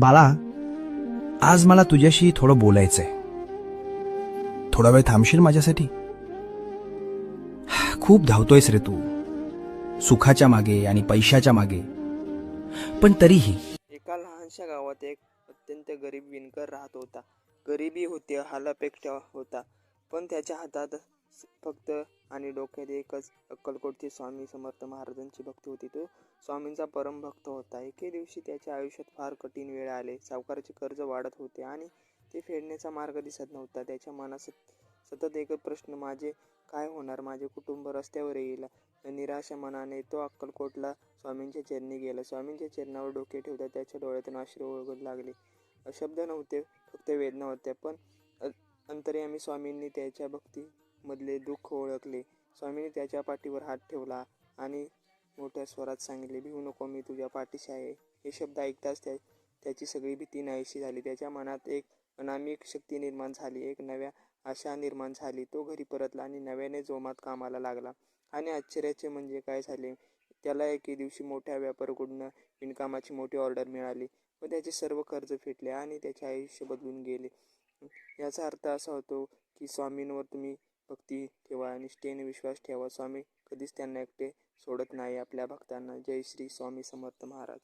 बाळा, आज मला तुझ्याशी थोडं बोलायचंय. थोडा वेळ थांबशील माझ्यासाठी? खूप धावतोयस रे तू, सुखाच्या मागे आणि पैशाच्या मागे. पण तरीही एका लहानशा गावात एक अत्यंत गरीब विणकर राहत होता. गरिबी होती, हालापेक्षा होता, पण त्याच्या हातात फक्त आणि डोक्यात एकच अक्कलकोटचे स्वामी समर्थ महाराजांची भक्ती होती. तो स्वामींचा परमभक्त होता. एके दिवशी त्याच्या आयुष्यात फार कठीण वेळ आले. सावकाराचे कर्ज वाढत होते आणि ते फेडण्याचा मार्ग दिसत नव्हता. त्याच्या मनात सतत एकच प्रश्न, माझे काय होणार? माझे कुटुंब रस्त्यावर येईल. निराशा मनाने तो अक्कलकोटला स्वामींच्या चरणी गेला. स्वामींच्या चरणावर डोके ठेवता त्याच्या डोळ्यातून अश्रू ओघळू लागले. शब्द नव्हते, फक्त वेदना होत्या. पण अंतर्यामी स्वामींनी त्याच्या भक्तीमधले दुःख ओळखले. स्वामींनी त्याच्या पाठीवर हात ठेवला आणि मोठ्या स्वरात सांगितले, भिवू नको, मी तुझ्या पाठीशी आहे. हे शब्द ऐकताच त्याची सगळी भीती नाहीशी झाली. त्याच्या मनात एक अनामिक शक्ती निर्माण झाली, एक नव्या आशा निर्माण झाली. तो घरी परतला आणि नव्याने जोमात कामाला लागला. आणि आश्चर्याचे म्हणजे काय झाले, त्याला एके दिवशी मोठ्या व्यापाऱ्याकडून विणकामाची मोठी ऑर्डर मिळाली व त्याचे सर्व कर्ज फेडले आणि त्याचे आयुष्य बदलून गेले. याचा अर्थ असा होतो की स्वामींवर तुम्ही भक्ती ठेवा, निष्ठेने विश्वास ठेवा. स्वामी कधीच त्यांना एकटे सोडत नाही आपल्या भक्तांना. जय श्री स्वामी समर्थ महाराज.